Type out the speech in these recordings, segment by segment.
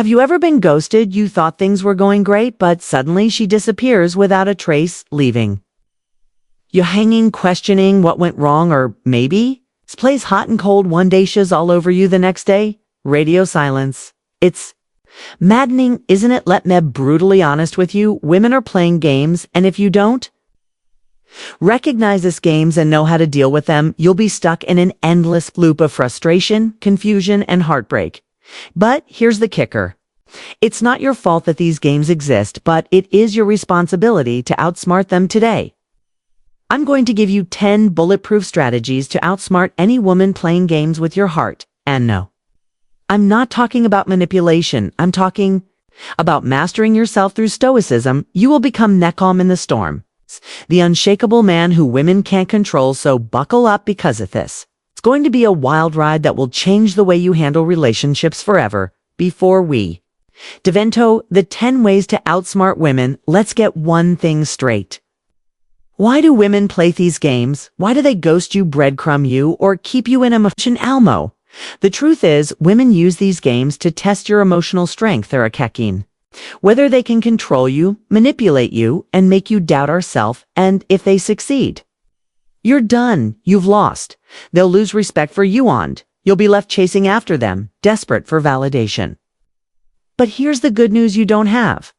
Have you ever been ghosted? You thought things were going great, but suddenly she disappears without a trace, leaving. You're hanging, questioning what went wrong, or maybe plays hot and cold one day, she's all over you the next day. Radio silence. It's maddening, isn't it? Let me be brutally honest with you. Women are playing games, and if you don't recognize these games and know how to deal with them, you'll be stuck in an endless loop of frustration, confusion, and heartbreak. But here's the kicker. It's not your fault that these games exist, but it is your responsibility to outsmart them today. I'm going to give you 10 bulletproof strategies to outsmart any woman playing games with your heart. And no, I'm not talking about manipulation. I'm talking about mastering yourself through Stoicism. You will become calm in the storm, the unshakable man who women can't control, so buckle up because of this. It's going to be a wild ride that will change the way you handle relationships forever. Before we Devento, the 10 ways to outsmart women, let's get one thing straight. Why do women play these games? Why do they ghost you, breadcrumb you, or keep you in emotion Almo? The truth is, women use these games to test your emotional strength, Arakekin. Whether they can control you, manipulate you, and make you doubt ourselves, and if they succeed, you're done. You've lost. They'll lose respect for you and you'll be left chasing after them, desperate for validation. But here's the good news you don't have.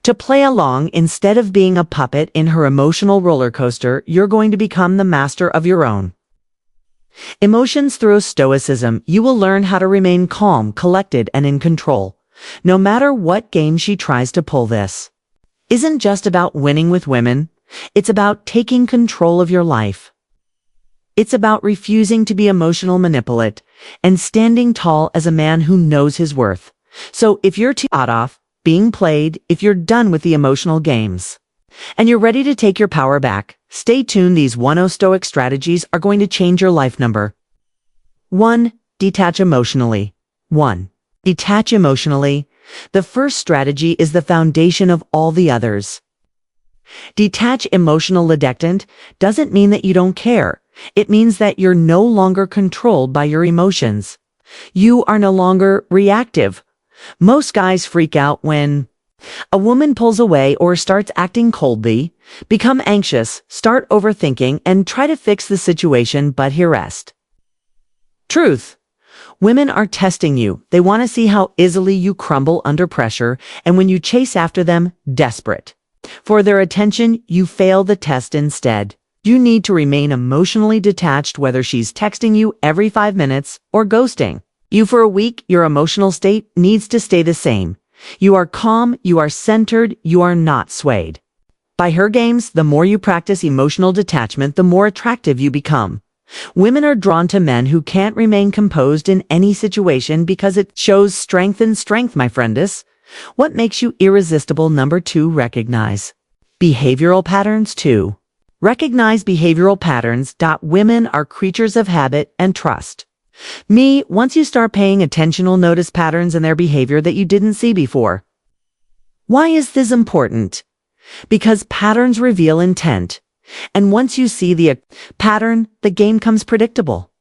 To play along, instead of being a puppet in her emotional roller coaster, you're going to become the master of your own emotions through Stoicism. You will learn how to remain calm, collected, and in control, no matter what game she tries to pull. This isn't just about winning with women. It's about taking control of your life. It's about refusing to be emotional manipulate and standing tall as a man who knows his worth. So if you're too hot off being played, if you're done with the emotional games, and you're ready to take your power back, stay tuned. These 10 Stoic strategies are going to change your life. Number 1. Detach emotionally. 1. Detach emotionally. The first strategy is the foundation of all the others. Detach emotional detachment doesn't mean that you don't care. It means that you're no longer controlled by your emotions. You are no longer reactive. Most guys freak out when a woman pulls away or starts acting coldly, become anxious, start overthinking, and try to fix the situation, but here rest. Truth. Women are testing you. They want to see how easily you crumble under pressure, and when you chase after them, desperate for their attention, you fail the test instead. You need to remain emotionally detached, whether she's texting you every 5 minutes or ghosting you for a week. Your emotional state needs to stay the same. You are calm, you are centered, you are not swayed by her games. The more you practice emotional detachment, the more attractive you become. Women are drawn to men who can't remain composed in any situation because it shows strength in strength, my friendess. What makes you irresistible? Number 2, recognize behavioral patterns. 2. Recognize behavioral patterns. Women are creatures of habit and trust. Once you start paying attention, you'll notice patterns in their behavior that you didn't see before. Why is this important? Because patterns reveal intent. And once you see the pattern, the game comes predictable.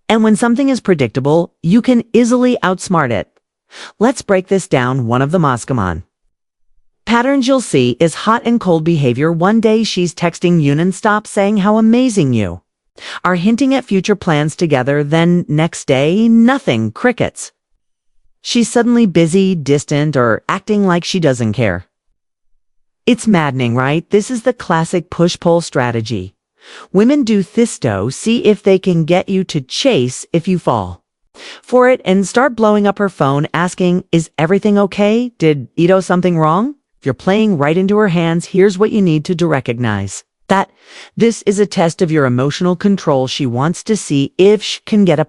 And when something is predictable, you can easily outsmart it. Let's break this down. One of the Moskaman patterns you'll see is hot and cold behavior. One day she's texting you and stop saying how amazing you are, hinting at future plans together. Then next day, nothing, crickets. She's suddenly busy, distant, or acting like she doesn't care. It's maddening, right? This is the classic push-pull strategy. Women do this to see if they can get you to chase if you fall for it and start blowing up her phone asking, is everything okay? Did Ito something wrong? If you're playing right into her hands, here's what you need to recognize. That this is a test of your emotional control. She wants to see if she can get a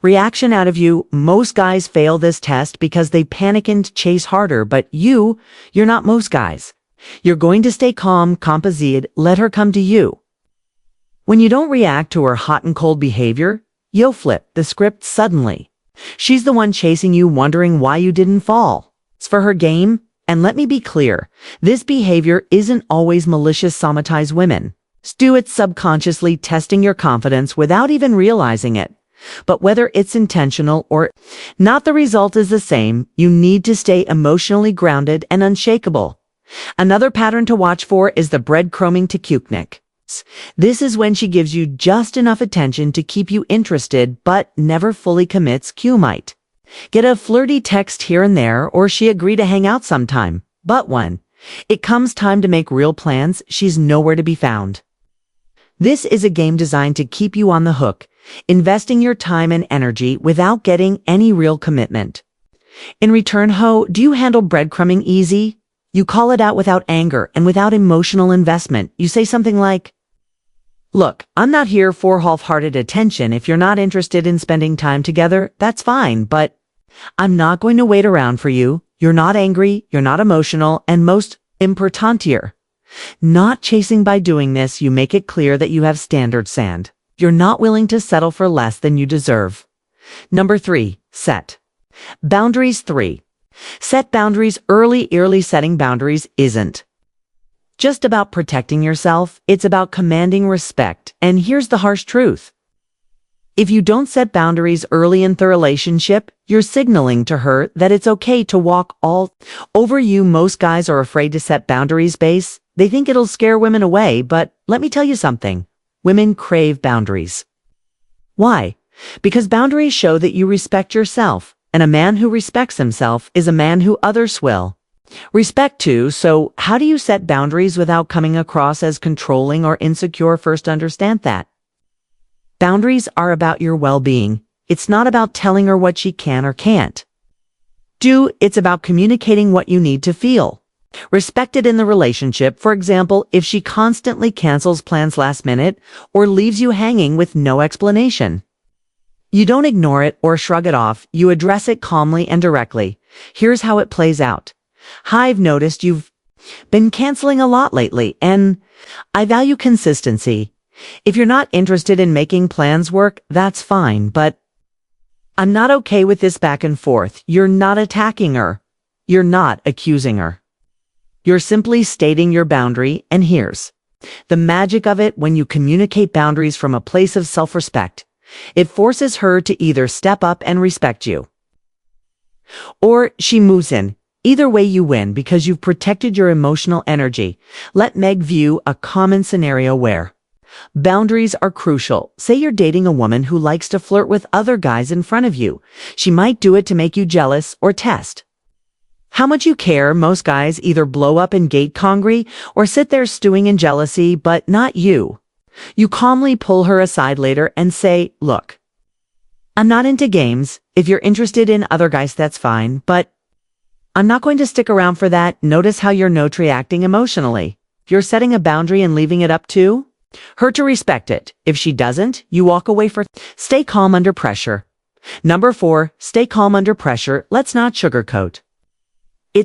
reaction out of you. Most guys fail this test because they panic and chase harder, but you're not most guys. You're going to stay calm, composite, let her come to you. When you don't react to her hot and cold behavior, you'll flip the script suddenly. She's the one chasing you, wondering why you didn't fall. It's for her game. And let me be clear, this behavior isn't always malicious. Sometimes women do it subconsciously, testing your confidence without even realizing it. But whether it's intentional or not, the result is the same. You need to stay emotionally grounded and unshakable. Another pattern to watch for is the breadcrumbing to Kuknik. This is when she gives you just enough attention to keep you interested, but never fully commits. Q might get a flirty text here and there, or she agree to hang out sometime. But when it comes time to make real plans, she's nowhere to be found. This is a game designed to keep you on the hook, investing your time and energy without getting any real commitment. In return, do you handle breadcrumbing easy? You call it out without anger and without emotional investment. You say something like, "Look, I'm not here for half-hearted attention. If you're not interested in spending time together, that's fine, but I'm not going to wait around for you. You're not angry, you're not emotional, and most importantier, not chasing." By doing this, you make it clear that you have standards and you're not willing to settle for less than you deserve. Number 3, set boundaries. 3. Set boundaries early. Early setting boundaries isn't just about protecting yourself, it's about commanding respect. And here's the harsh truth. If you don't set boundaries early in the relationship, you're signaling to her that it's okay to walk all over you. Most guys are afraid to set boundaries. They think it'll scare women away, but let me tell you something. Women crave boundaries. Why? Because boundaries show that you respect yourself, and a man who respects himself is a man who others will respect too. So how do you set boundaries without coming across as controlling or insecure? First, understand that boundaries are about your well-being. It's not about telling her what she can or can't do. It's about communicating what you need to feel respected in the relationship. For example, if she constantly cancels plans last minute or leaves you hanging with no explanation, you don't ignore it or shrug it off. You address it calmly and directly. Here's how it plays out. "I've noticed you've been canceling a lot lately, and I value consistency. If you're not interested in making plans work, that's fine, but I'm not okay with this back and forth." You're not attacking her. You're not accusing her. You're simply stating your boundary, and here's the magic of it. When you communicate boundaries from a place of self-respect, it forces her to either step up and respect you, or she moves in. Either way, you win because you've protected your emotional energy. Let Meg view a common scenario where boundaries are crucial. Say you're dating a woman who likes to flirt with other guys in front of you. She might do it to make you jealous or test how much you care. Most guys either blow up in gate congry or sit there stewing in jealousy, but not you. You calmly pull her aside later and say, "Look, I'm not into games. If you're interested in other guys, that's fine, but I'm not going to stick around for that." Notice how you're not reacting emotionally. You're setting a boundary and leaving it up to her to respect it. If she doesn't, you walk away. Stay calm under pressure. Number 4, stay calm under pressure. Let's not sugarcoat.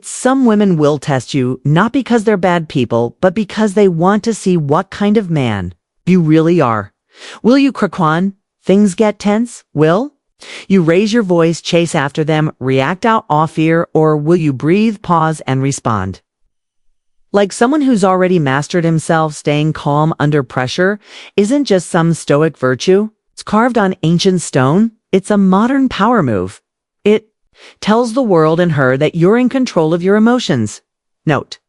Some women will test you, not because they're bad people, but because they want to see what kind of man you really are. Will you crack on? Things get tense? Will you raise your voice, chase after them, react out of fear, or will you breathe, pause, and respond like someone who's already mastered himself? Staying calm under pressure isn't just some stoic virtue. It's carved on ancient stone. It's a modern power move. It tells the world and her that you're in control of your emotions. Note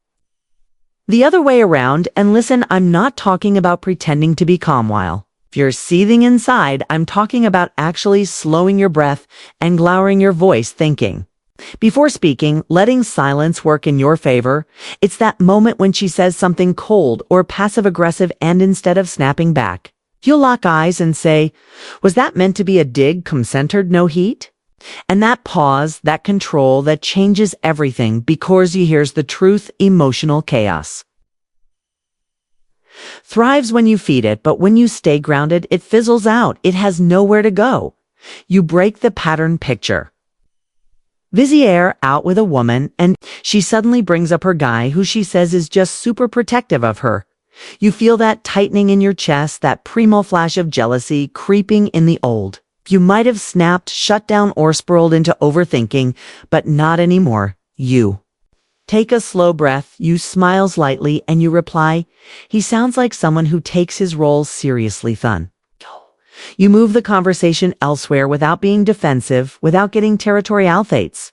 the other way around, and listen, I'm not talking about pretending to be calm while you're seething inside. I'm talking about actually slowing your breath and lowering your voice, thinking before speaking, letting silence work in your favor. It's that moment when she says something cold or passive-aggressive, and instead of snapping back, you'll lock eyes and say, "Was that meant to be a dig? Centered, no heat?" And that pause, that control, that changes everything, because you hears the truth. Emotional chaos thrives when you feed it, but when you stay grounded, it fizzles out. It has nowhere to go. You break the pattern. Picture Vizier out with a woman, and she suddenly brings up her guy who she says is just super protective of her. You feel that tightening in your chest, that primo flash of jealousy creeping in. The old you might have snapped, shut down, or spiraled into overthinking, but not anymore. You take a slow breath, you smile slightly, and you reply, "He sounds like someone who takes his role seriously." Fun. You move the conversation elsewhere without being defensive, without getting territorial fates.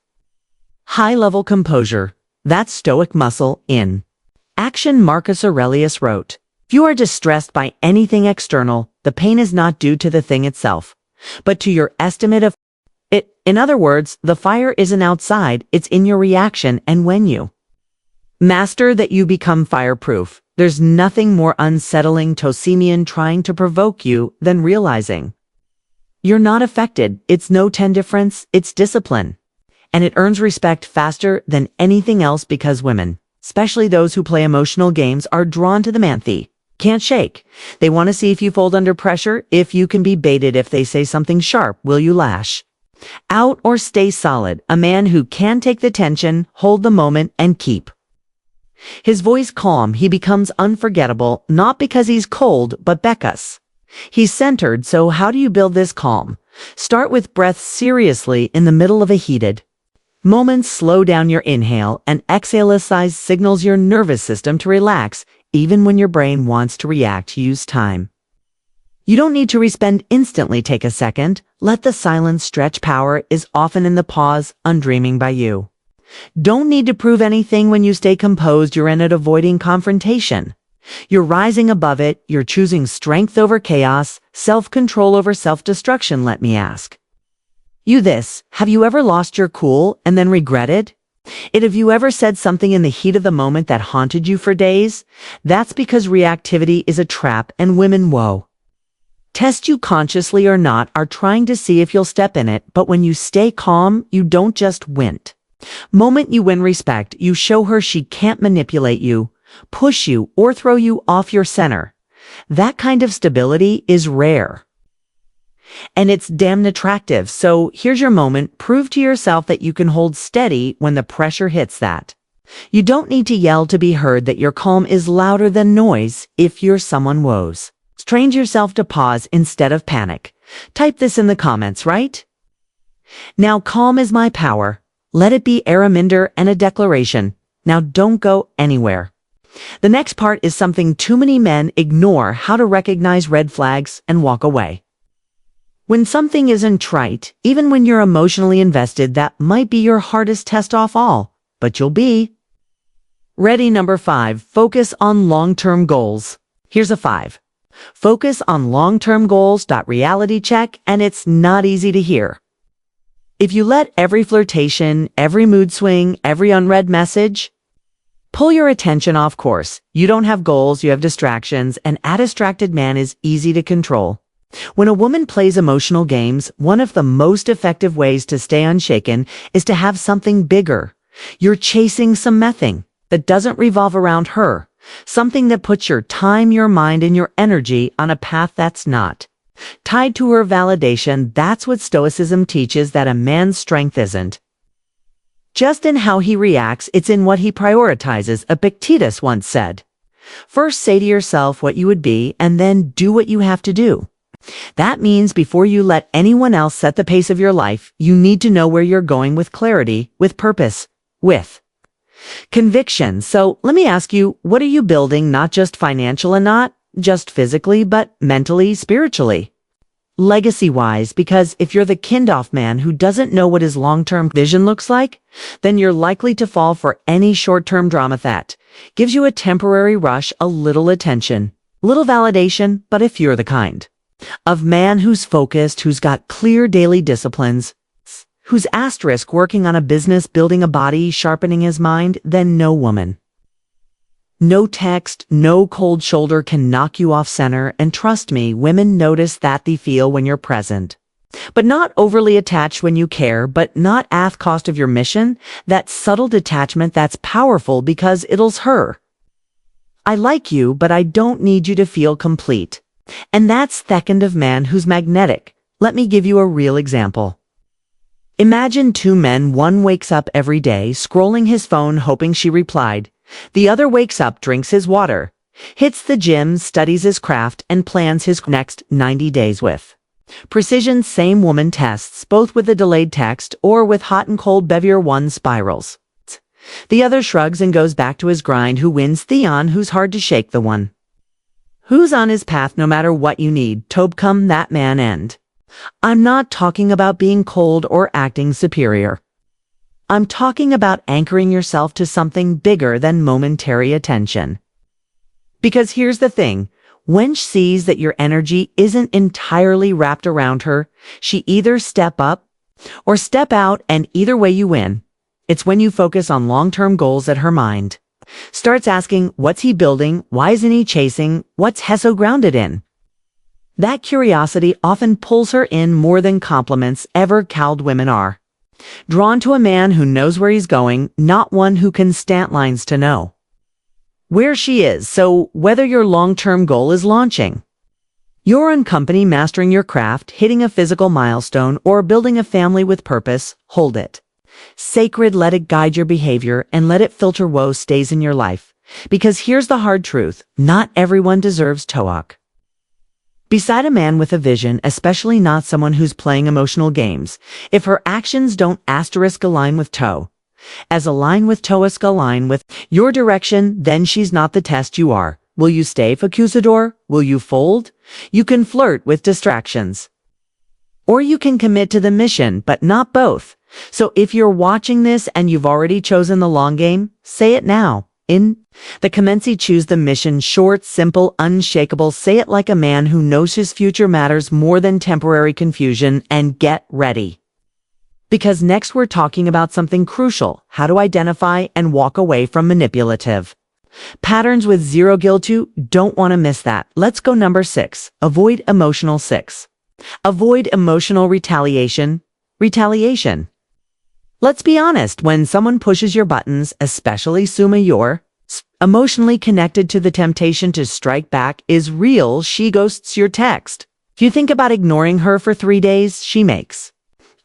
High-level composure. That's Stoic muscle in action. Marcus Aurelius wrote, "If you are distressed by anything external, the pain is not due to the thing itself, but to your estimate of it." In other words, the fire isn't outside, it's in your reaction, and when you master that, you become fireproof. There's nothing more unsettling to Simeon trying to provoke you than realizing you're not affected. It's no 10 difference, it's discipline. And it earns respect faster than anything else because women, especially those who play emotional games, are drawn to the man they can't shake. They want to see if you fold under pressure, if you can be baited. If they say something sharp, will you lash out or stay solid? A man who can take the tension, hold the moment, and keep his voice calm, he becomes unforgettable, not because he's cold, but because he's centered. So how do you build this calm? Start with breath seriously in the middle of a heated moment. Slow down your inhale and exhale signals your nervous system to relax, even when your brain wants to react. Use time. You don't need to respond instantly. Take a second. Let the silence stretch. Power is often in the pause, undreaming by you. Don't need to prove anything when you stay composed. You're in it, avoiding confrontation. You're rising above it. You're choosing strength over chaos, self-control over self-destruction. Let me ask you this. Have you ever lost your cool and then regretted it? Have you ever said something in the heat of the moment that haunted you for days? That's because reactivity is a trap, and women, whoa, test you consciously or not, are trying to see if you'll step in it. But when you stay calm, you don't just win. Moment, you win respect. You show her she can't manipulate you, push you, or throw you off your center. That kind of stability is rare, and it's damn attractive. So here's your moment. Prove to yourself that you can hold steady when the pressure hits. That you don't need to yell to be heard, that your calm is louder than noise. If you're someone woes, train yourself to pause instead of panic. Type this in the comments right now. Calm is my power. Let it be a reminder and a declaration. Now don't go anywhere. The next part is something too many men ignore: how to recognize red flags and walk away when something isn't right. Even when you're emotionally invested, that might be your hardest test of all, but you'll be ready. Number 5, focus on long-term goals. Here's a 5. Focus on long-term goals. Reality check, and it's not easy to hear. If you let every flirtation, every mood swing, every unread message pull your attention off course, you don't have goals, you have distractions, and a distracted man is easy to control. When a woman plays emotional games, one of the most effective ways to stay unshaken is to have something bigger. You're chasing something that doesn't revolve around her, something that puts your time, your mind, and your energy on a path that's not tied to her validation. That's what Stoicism teaches, that a man's strength isn't just in how he reacts, it's in what he prioritizes. Epictetus once said, "First say to yourself what you would be, and then do what you have to do." That means before you let anyone else set the pace of your life, you need to know where you're going with clarity, with purpose, with conviction. So let me ask you, what are you building? Not just financial, and not just physically, but mentally, spiritually, legacy-wise. Because if you're the kind-off man who doesn't know what his long-term vision looks like, then you're likely to fall for any short-term drama that gives you a temporary rush, a little attention, little validation. But if you're the kind of man who's focused, who's got clear daily disciplines, who's asterisk working on a business, building a body, sharpening his mind, then no woman, no text, no cold shoulder can knock you off center. And trust me, women notice that. They feel when you're present, but not overly attached, when you care, but not at the cost of your mission. That subtle detachment, that's powerful because it'll her. I like you, but I don't need you to feel complete. And that's the kind of man who's magnetic. Let me give you a real example. Imagine 2 men. One wakes up every day, scrolling his phone, hoping she replied. The other wakes up, drinks his water, hits the gym, studies his craft, and plans his next 90 days with precision. Same woman tests, both with a delayed text or with hot and cold behavior. One spirals. The other shrugs and goes back to his grind. Who wins? Theon, who's hard to shake. The one Who's on his path no matter what you need, to become that man end. I'm not talking about being cold or acting superior. I'm talking about anchoring yourself to something bigger than momentary attention. Because here's the thing, when she sees that your energy isn't entirely wrapped around her, she either step up or step out, and either way you win. It's when you focus on long-term goals that her mind starts asking, what's he building? Why isn't he chasing? What's he so grounded in? That curiosity often pulls her in more than compliments ever cowed women are. Drawn to a man who knows where he's going, not one who can stant lines to know where she is. So whether your long-term goal is launching your own company, mastering your craft, hitting a physical milestone, or building a family with purpose, hold it sacred, let it guide your behavior, and let it filter what stays in your life. Because here's the hard truth, not everyone deserves Toak. Beside a man with a vision, especially not someone who's playing emotional games, if her actions don't align with Toe, as align with Toask align with your direction, then she's not the test you are. Will you stay Focusador? Will you fold? You can flirt with distractions. Or you can commit to the mission, but not both. So if you're watching this and you've already chosen the long game, say it now. In the commencey, choose the mission, short, simple, unshakable. Say it like a man who knows his future matters more than temporary confusion, and get ready. Because next we're talking about something crucial, how to identify and walk away from manipulative patterns with zero guilt. You don't want to miss that. Let's go number 6. Avoid emotional 6. Avoid emotional retaliation. Retaliation. Let's be honest, when someone pushes your buttons, especially Suma, you're emotionally connected to the temptation to strike back is real. She ghosts your text. If you think about ignoring her for 3 days, she makes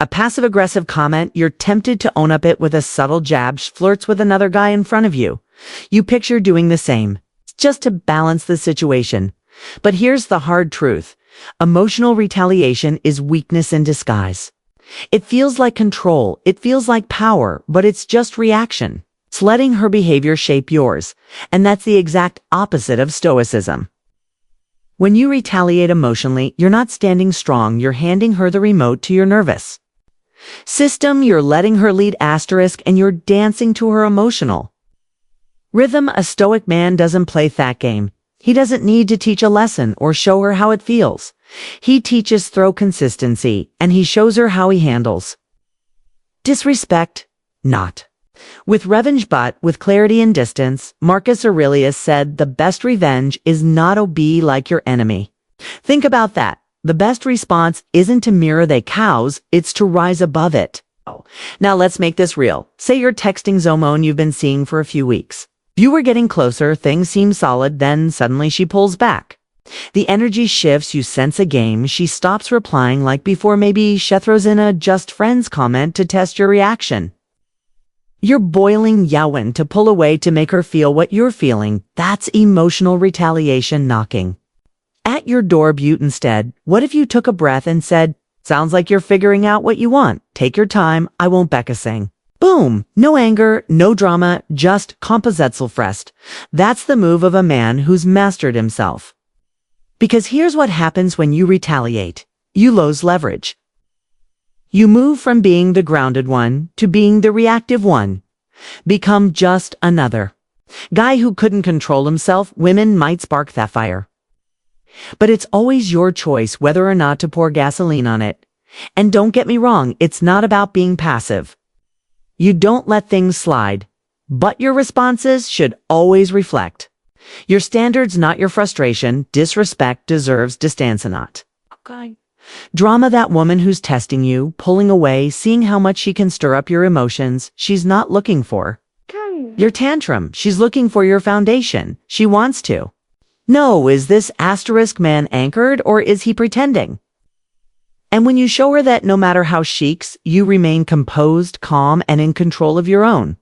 a passive-aggressive comment. You're tempted to own up it with a subtle jab. She flirts with another guy in front of you. You picture doing the same, just to balance the situation. But here's the hard truth. Emotional retaliation is weakness in disguise. It feels like control, it feels like power, but it's just reaction. It's letting her behavior shape yours, and that's the exact opposite of Stoicism. When you retaliate emotionally, you're not standing strong, you're handing her the remote to your nervous system, you're letting her lead asterisk, and you're dancing to her emotional rhythm. A Stoic man doesn't play that game. He doesn't need to teach a lesson or show her how it feels. He teaches through consistency, and he shows her how he handles disrespect, not with revenge but with clarity and distance. Marcus Aurelius said, the best revenge is not to be like your enemy. Think about that. The best response isn't to mirror their cows, it's to rise above it. Now let's make this real. Say you're texting Zomon you've been seeing for a few weeks. You were getting closer, things seem solid, then suddenly she pulls back. The energy shifts, you sense a game, she stops replying like before, maybe she throws in a just friends comment to test your reaction. You're boiling yawen to pull away to make her feel what you're feeling. That's emotional retaliation knocking at your door. Butte instead, what if you took a breath and said, sounds like you're figuring out what you want. Take your time, I won't becca sing. Boom! No anger, no drama, just Kompositzelfrest. That's the move of a man who's mastered himself. Because here's what happens when you retaliate. You lose leverage. You move from being the grounded one to being the reactive one. Become just another guy who couldn't control himself. Women might spark that fire, but it's always your choice whether or not to pour gasoline on it. And don't get me wrong, it's not about being passive. You don't let things slide, but your responses should always reflect your standards, not your frustration. Disrespect deserves distance, not okay. Drama. That woman who's testing you, pulling away, seeing how much she can stir up your emotions. She's not looking for your tantrum. She's looking for your foundation. She wants to know, is this asterisk man anchored or is he pretending? And when you show her that no matter how sheiks, you remain composed, calm, and in control of your own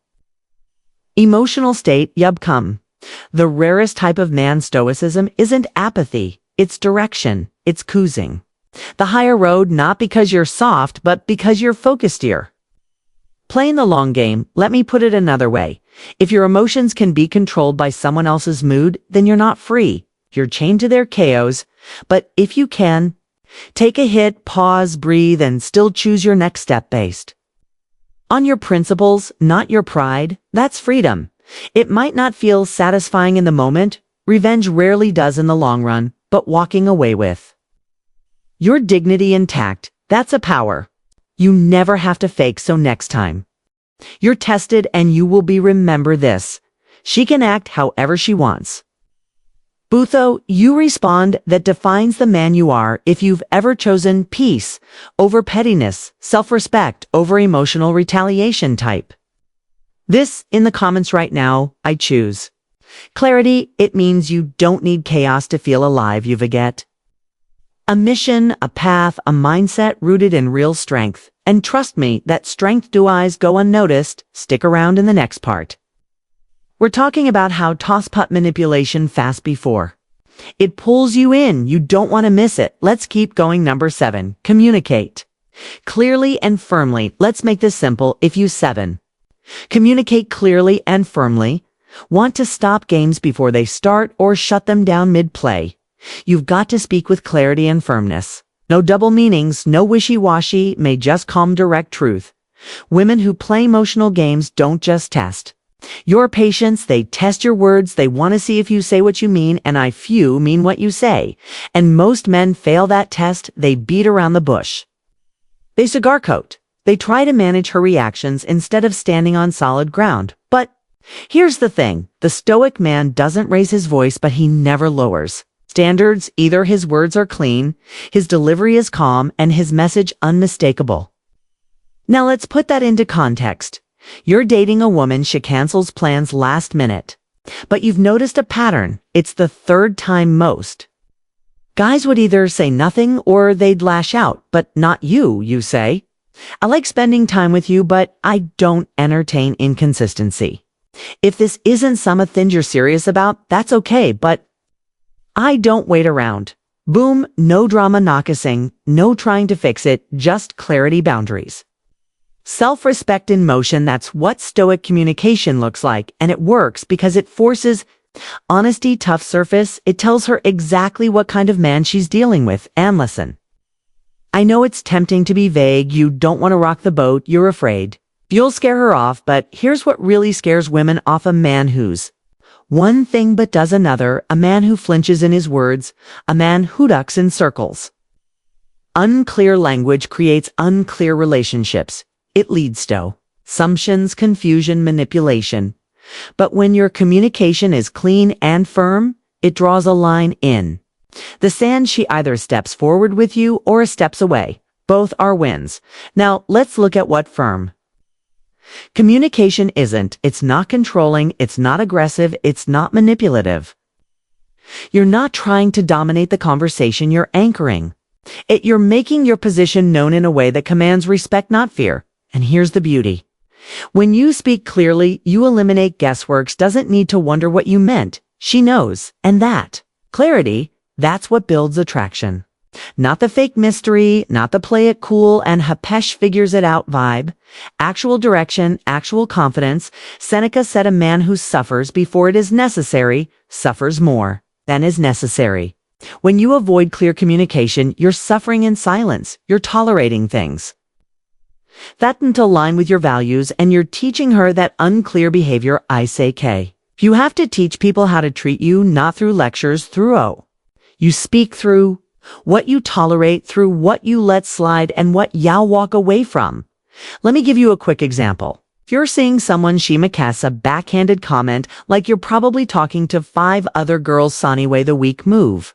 emotional state, you become the rarest type of man. Stoicism isn't apathy, it's direction, it's choosing the higher road, not because you're soft, but because you're focused here. Playing the long game. Let me put it another way. If your emotions can be controlled by someone else's mood, then you're not free. You're chained to their chaos, but if you can, take a hit, pause, breathe, and still choose your next step based on your principles, not your pride. That's freedom. It might not feel satisfying in the moment. Revenge rarely does in the long run, but walking away with your dignity intact, that's a power you never have to fake. So next time you're tested, and you will be, remember this: she can act however she wants. Butho, you respond. That defines the man you are. If you've ever chosen peace over pettiness, self-respect over emotional retaliation, type this in the comments right now. I choose clarity. It means you don't need chaos to feel alive. You get a mission, a path, a mindset rooted in real strength. And trust me, that strength do eyes go unnoticed. Stick around in the next part. We're talking about how toss-putt manipulation fast before it pulls you in. You don't want to miss it. Let's keep going. Number 7, communicate clearly and firmly. Let's make this simple. If you 7, communicate clearly and firmly, want to stop games before they start or shut them down mid-play, you've got to speak with clarity and firmness. No double meanings, no wishy-washy, may just calm, direct truth. Women who play emotional games don't just test your patience, they test your words. They want to see if you say what you mean, and few mean what you say. And most men fail that test. They beat around the bush. They cigar coat. They try to manage her reactions instead of standing on solid ground. But here's the thing. The Stoic man doesn't raise his voice, but he never lowers standards. Either his words are clean, his delivery is calm, and his message unmistakable. Now let's put that into context. You're dating a woman. She cancels plans last minute. But you've noticed a pattern. It's the third time most guys would either say nothing or they'd lash out. But not you. You say, I like spending time with you, but I don't entertain inconsistency. If this isn't something you're serious about, that's okay, but I don't wait around. Boom, no drama, no kissing, no trying to fix it, just clarity, boundaries. Self-respect in motion. That's what Stoic communication looks like, and it works because it forces honesty. Tough surface. It tells her exactly what kind of man she's dealing with. And listen, I know it's tempting to be vague. You don't want to rock the boat. You're afraid you'll scare her off, but here's what really scares women off: a man who's one thing but does another, a man who flinches in his words, a man who ducks in circles. Unclear language creates unclear relationships. It leads to assumptions, confusion, manipulation. But when your communication is clean and firm, it draws a line in the sand. She either steps forward with you or steps away. Both are wins. Now, let's look at what firm communication isn't. It's not controlling, it's not aggressive, it's not manipulative. You're not trying to dominate the conversation, you're anchoring it. You're making your position known in a way that commands respect, not fear. And here's the beauty. When you speak clearly, you eliminate guesswork. Doesn't need to wonder what you meant. She knows. And that clarity, that's what builds attraction. Not the fake mystery, not the play it cool and Hapesh figures it out vibe. Actual direction, actual confidence. Seneca said a man who suffers before it is necessary suffers more than is necessary. When you avoid clear communication, you're suffering in silence. You're tolerating things that don't align with your values, and you're teaching her that unclear behavior. I say K. You have to teach people how to treat you, not through lectures, through you speak through what you tolerate, through what you let slide, and what you'll walk away from. Let me give you a quick example. If you're seeing someone, she makes a backhanded comment like you're probably talking to 5 other girls. Anyway, the weak move: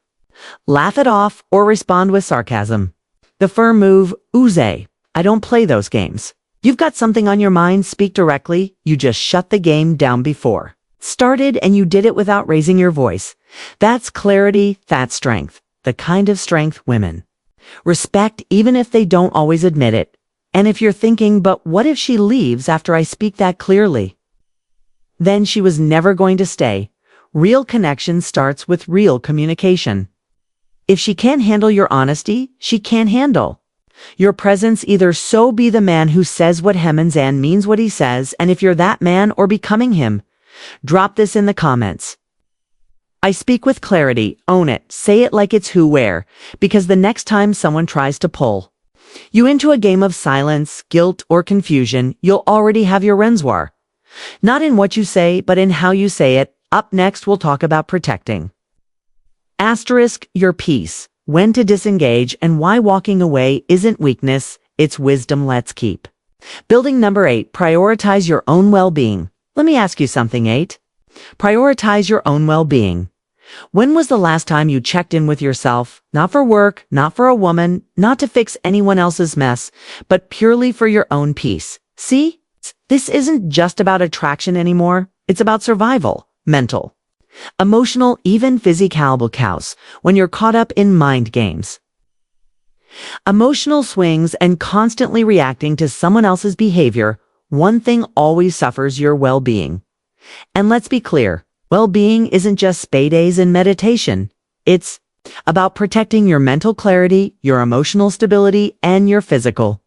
laugh it off or respond with sarcasm. The firm move: ooze, I don't play those games. You've got something on your mind, speak directly. You just shut the game down before started, and you did it without raising your voice. That's clarity, that's strength. The kind of strength women respect, even if they don't always admit it. And if you're thinking, but what if she leaves after I speak that clearly? Then she was never going to stay. Real connection starts with real communication. If she can't handle your honesty, she can't handle your presence either. So be the man who says what he means and means what he says. And if you're that man or becoming him, drop this in the comments. I speak with clarity, own it, say it like it's who where, because the next time someone tries to pull you into a game of silence, guilt, or confusion, you'll already have your reservoir. Not in what you say, but in how you say it. Up next, we'll talk about protecting. Asterisk your peace, when to disengage, and why walking away isn't weakness, it's wisdom. Let's keep building. Number 8, prioritize your own well-being. Let me ask you something, 8. Prioritize your own well-being. When was the last time you checked in with yourself, not for work, not for a woman, not to fix anyone else's mess, but purely for your own peace? See, this isn't just about attraction anymore. It's about survival, mental, emotional, even physical chaos when you're caught up in mind games. Emotional swings and constantly reacting to someone else's behavior, one thing always suffers: your well-being. And let's be clear, well-being isn't just spa days and meditation. It's about protecting your mental clarity, your emotional stability, and your physical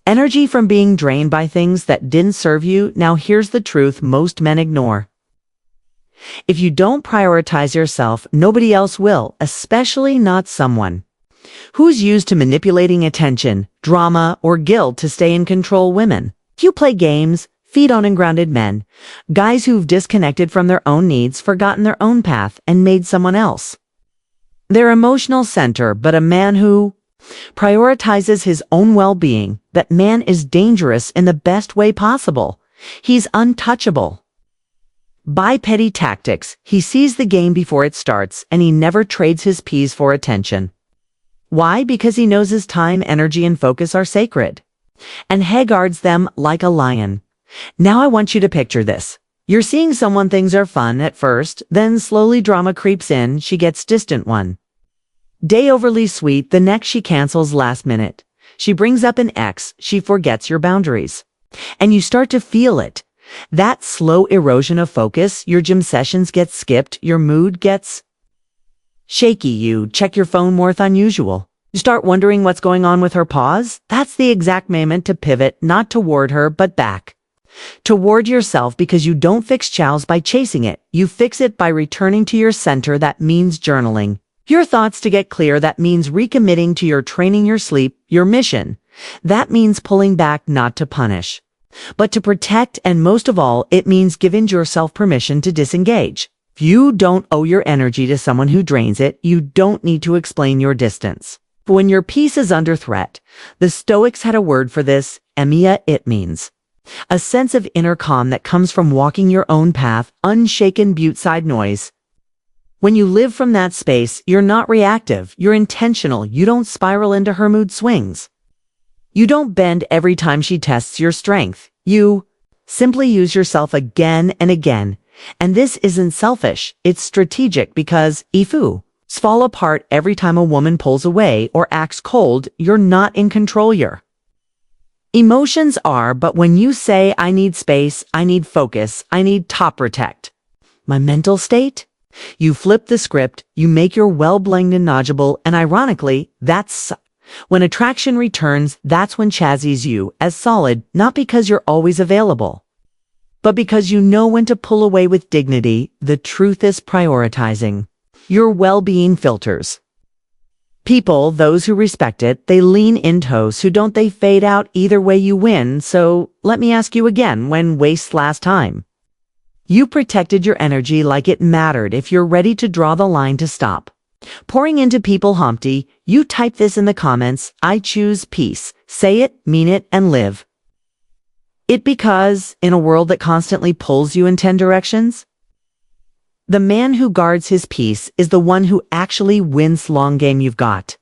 energy from being drained by things that didn't serve you. Now here's the truth most men ignore. If you don't prioritize yourself, nobody else will, especially not someone who's used to manipulating attention, drama, or guilt to stay in control. Women, you play games, feed on ungrounded men, guys who've disconnected from their own needs, forgotten their own path, and made someone else their emotional center. But a man who prioritizes his own well-being, that man is dangerous in the best way possible. He's untouchable by petty tactics. He sees the game before it starts, and he never trades his peace for attention. Why? Because he knows his time, energy, and focus are sacred, and he guards them like a lion. Now I want you to picture this. You're seeing someone, things are fun at first, then slowly drama creeps in. She gets distant one day, overly sweet, the next she cancels last minute. She brings up an ex, she forgets your boundaries. And you start to feel it. That slow erosion of focus. Your gym sessions get skipped, your mood gets shaky, you check your phone more than usual. You start wondering what's going on with her. Pause. That's the exact moment to pivot, not toward her, but back toward yourself, because you don't fix chows by chasing it. You fix it by returning to your center. That means journaling your thoughts to get clear. That means recommitting to your training, your sleep, your mission. That means pulling back, not to punish, but to protect. And most of all, it means giving yourself permission to disengage. You don't owe your energy to someone who drains it. You don't need to explain your distance. But when your peace is under threat, the Stoics had a word for this, emia. It means a sense of inner calm that comes from walking your own path, unshaken butte-side noise. When you live from that space, you're not reactive, you're intentional. You don't spiral into her mood swings. You don't bend every time she tests your strength. You simply use yourself again and again. And this isn't selfish, it's strategic, because if you fall apart every time a woman pulls away or acts cold, you're not in control. Your emotions are. But when you say, I need space, I need focus, I need to protect my mental state, you flip the script, you make your well-being non-negotiable, and ironically, that's when attraction returns. That's when Chaz sees you as solid, not because you're always available, but because you know when to pull away with dignity. The truth is, prioritizing your well-being filters people. Those who respect it, they lean in. Those who don't, they fade out. Either way, you win. So let me ask you again, when waste last time you protected your energy like it mattered? If you're ready to draw the line, to stop pouring into people, Humpty, you type this in the comments. I choose peace. Say it, mean it, and live it, because in a world that constantly pulls you in 10 directions, the man who guards his peace is the one who actually wins. Long game. You've got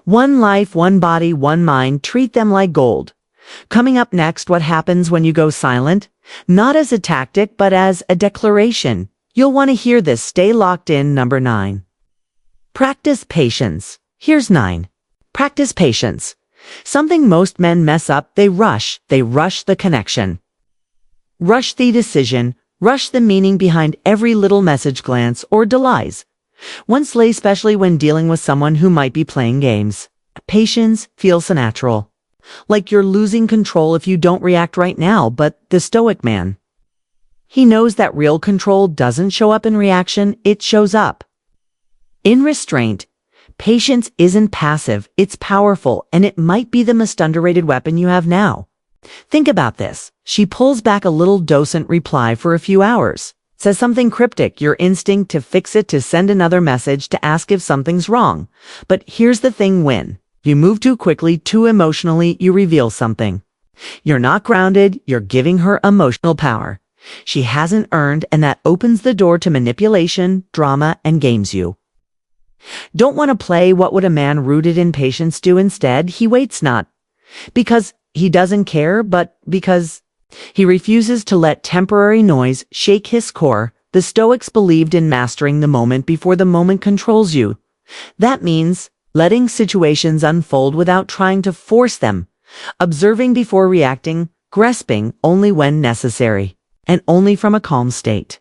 one life, one body, one mind. Treat them like gold. Coming up next, what happens when you go silent? Not as a tactic, but as a declaration. You'll want to hear this. Stay locked in. Number 9. Practice patience. Here's 9. Practice patience. Something most men mess up. They rush the connection, rush the decision, rush the meaning behind every little message, glance, or delays. One slay, especially when dealing with someone who might be playing games. Patience feels so natural, like you're losing control if you don't react right now. But the Stoic man, He knows that real control doesn't show up in reaction, it shows up in restraint. Patience isn't passive, it's powerful, and it might be the most underrated weapon you have now. Think about this. She pulls back a little docent reply for a few hours, says something cryptic, your instinct to fix it, to send another message, to ask if something's wrong. But here's the thing: when you move too quickly, too emotionally, you reveal something. You're not grounded, you're giving her emotional power she hasn't earned, and that opens the door to manipulation, drama, and games. You don't want to play what would a man rooted in patience do instead? He waits, not because he doesn't care, but because he refuses to let temporary noise shake his core. The Stoics believed in mastering the moment before the moment controls you. That means letting situations unfold without trying to force them, observing before reacting, grasping only when necessary, and only from a calm state.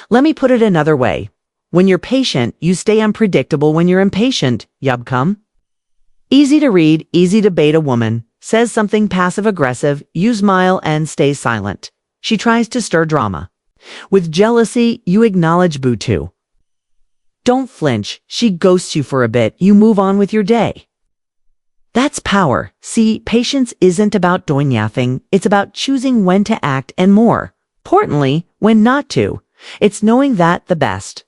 Let me put it another way. When you're patient, you stay unpredictable. When you're impatient, you become easy to read, easy to bait. A woman says something passive-aggressive, you smile and stay silent. She tries to stir drama. With jealousy, you acknowledge boo too. Don't flinch. She ghosts you for a bit, you move on with your day. That's power. See, patience isn't about doing nothing, it's about choosing when to act, and more importantly, when not to. It's knowing that the best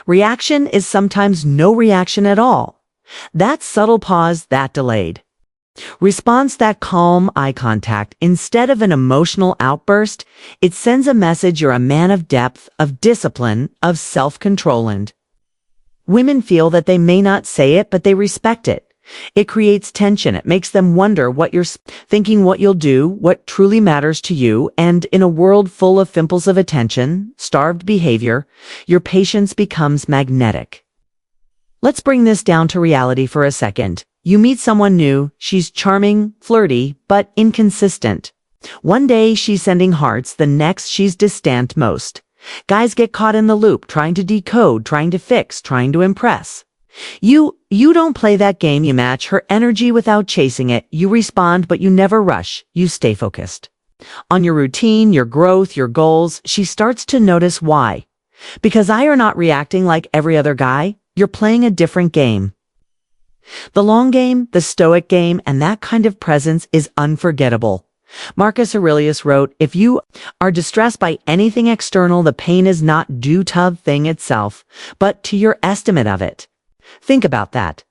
reaction is sometimes no reaction at all. That subtle pause, that delayed response, that calm eye contact, instead of an emotional outburst, it sends a message you're a man of depth, of discipline, of self-control. And women feel that they may not say it, but they respect it. It creates tension. It makes them wonder what you're thinking, what you'll do, what truly matters to you. And in a world full of impulsive of attention, starved behavior, your patience becomes magnetic. Let's bring this down to reality for a second. You meet someone new, she's charming, flirty, but inconsistent. One day she's sending hearts, the next she's distant. Most guys get caught in the loop, trying to decode, trying to fix, trying to impress. You don't play that game. You match her energy without chasing it. You respond, but you never rush. You stay focused on your routine, your growth, your goals. She starts to notice why. Because you're not reacting like every other guy. You're playing a different game. The long game, the Stoic game, and that kind of presence is unforgettable. Marcus Aurelius wrote, if you are distressed by anything external, the pain is not due to the thing itself, but to your estimate of it. Think about that.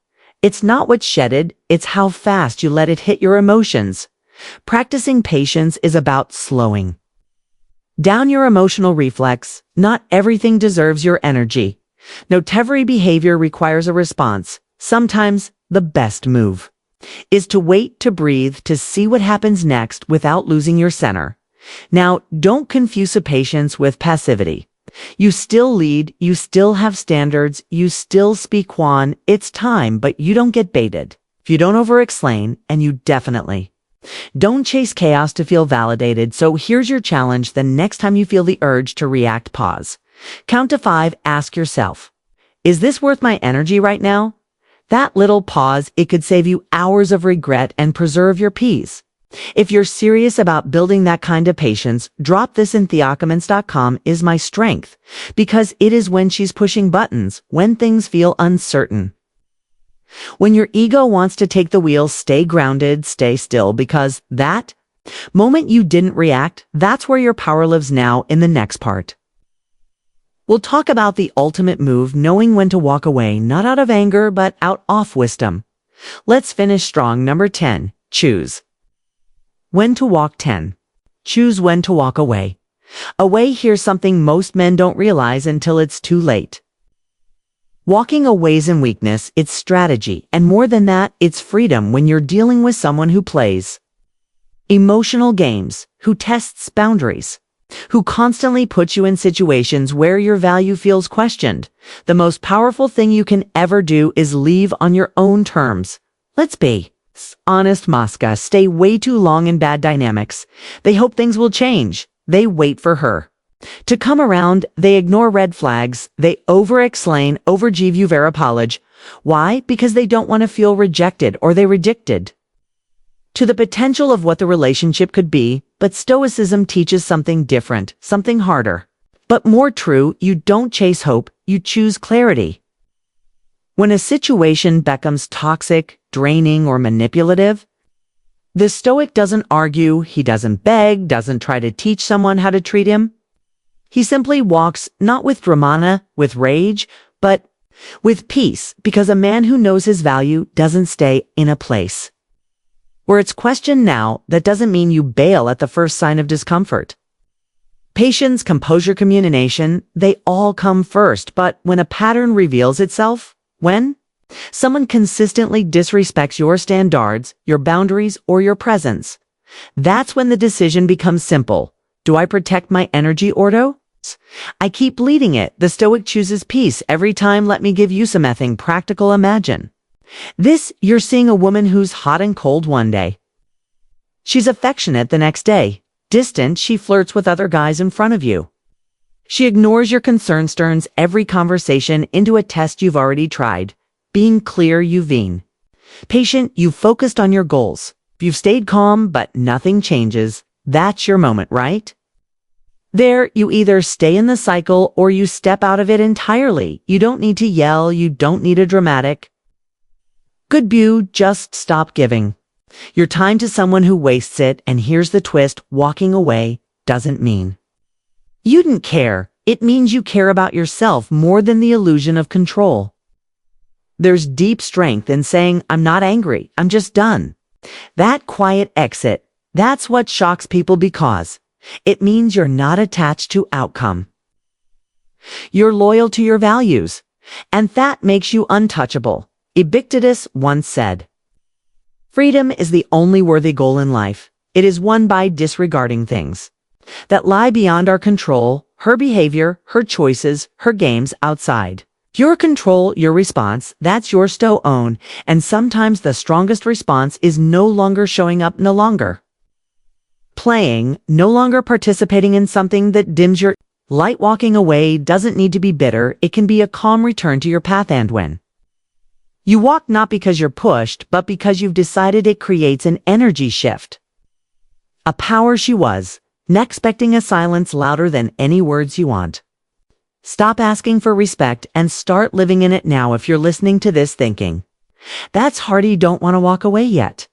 It's not what's shedded, it's how fast you let it hit your emotions. Practicing patience is about slowing down your emotional reflex. Not everything deserves your energy. No every behavior requires a response. Sometimes the best move is to wait, to breathe, to see what happens next without losing your center. Now, don't confuse patience with passivity. You still lead, you still have standards, you still speak one. It's time, but you don't get baited. If you don't over-explain, and you definitely don't chase chaos to feel validated. So here's your challenge. The next time you feel the urge to react, pause. Count to 5, ask yourself, is this worth my energy right now? That little pause, it could save you hours of regret and preserve your peace. If you're serious about building that kind of patience, drop this in. theoccaments.com is my strength, because it is when she's pushing buttons, when things feel uncertain. When your ego wants to take the wheel, stay grounded, stay still, because that moment you didn't react, that's where your power lives. Now, in the next part, we'll talk about the ultimate move, knowing when to walk away, not out of anger, but out of wisdom. Let's finish strong. Number 10, choose when to walk. 10. Choose when to walk away. Away, here's something most men don't realize until it's too late. Walking away isn't weakness, it's strategy, and more than that, it's freedom. When you're dealing with someone who plays emotional games, who tests boundaries, who constantly puts you in situations where your value feels questioned, the most powerful thing you can ever do is leave on your own terms. Let's be honest, Mosca stay way too long in bad dynamics. They hope things will change. They wait for her to come around. They ignore red flags. They over-explain, overgive you their apology. Why? Because they don't want to feel rejected, or they rejected to the potential of what the relationship could be, but Stoicism teaches something different, something harder. But more true, you don't chase hope, you choose clarity. When a situation becomes toxic, draining, or manipulative, the Stoic doesn't argue, he doesn't beg, doesn't try to teach someone how to treat him. He simply walks, not with dramana, with rage, but with peace, because a man who knows his value doesn't stay in a place where it's questioned now. That doesn't mean you bail at the first sign of discomfort. Patience, composure, communication, they all come first, but when a pattern reveals itself, when someone consistently disrespects your standards, your boundaries, or your presence, that's when the decision becomes simple. Do I protect my energy or do I keep bleeding it? The Stoic chooses peace every time. Let me give you some effing practical imagine. This, you're seeing a woman who's hot and cold one day. She's affectionate the next day. Distant, she flirts with other guys in front of you. She ignores your concerns, turns every conversation into a test you've already tried. Being clear, you've been patient, you've focused on your goals. You've stayed calm, but nothing changes. That's your moment, right? There, you either stay in the cycle or you step out of it entirely. You don't need to yell, you don't need a dramatic goodbye, just stop giving your time to someone who wastes it. And here's the twist, walking away doesn't mean you didn't care. It means you care about yourself more than the illusion of control. There's deep strength in saying, I'm not angry, I'm just done. That quiet exit, that's what shocks people because it means you're not attached to outcome. You're loyal to your values, and that makes you untouchable. Epictetus once said, freedom is the only worthy goal in life. It is won by disregarding things that lie beyond our control, her behavior, her choices, her games outside. Your control, your response, that's your own, and sometimes the strongest response is no longer showing up, no longer playing, no longer participating in something that dims your light. Walking away doesn't need to be bitter, it can be a calm return to your path. And when you walk, not because you're pushed, but because you've decided, it creates an energy shift. A power she was, expecting a silence louder than any words you want. Stop asking for respect and start living in it now. If you're listening to this thinking, that's hard, you don't want to walk away yet.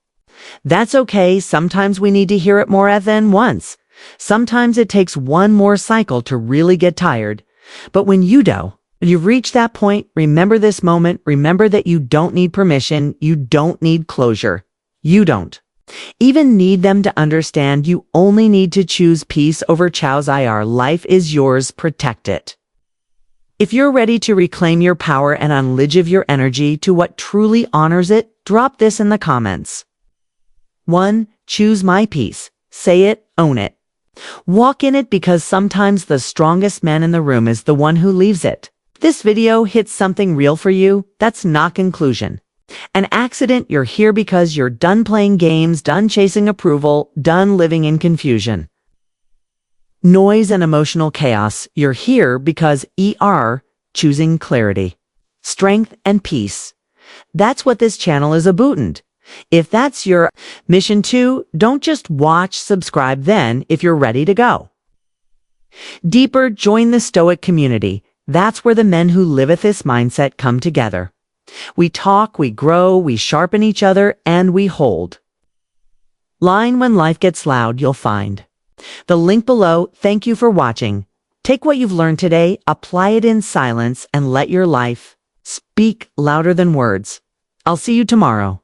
That's okay, sometimes we need to hear it more than once. Sometimes it takes one more cycle to really get tired. But when you've reached that point, remember this moment, remember that you don't need permission, you don't need closure. You don't even need them to understand, you only need to choose peace over chows. Your life is yours, protect it. If you're ready to reclaim your power and unleash your energy to what truly honors it, drop this in the comments. 1. Choose my peace. Say it, own it. Walk in it, because sometimes the strongest man in the room is the one who leaves it. This video hits something real for you. That's not conclusion. An accident. You're here because you're done playing games, done chasing approval, done living in confusion, noise, and emotional chaos. You're here because choosing clarity, strength, and peace. That's what this channel is about. If that's your mission too, don't just watch, subscribe then. If you're ready to go deeper, join the Stoic community. That's where the men who liveth this mindset come together. We talk, we grow, we sharpen each other, and we hold line when life gets loud. You'll find the link below. Thank you for watching. Take what you've learned today, apply it in silence, and let your life speak louder than words. I'll see you tomorrow.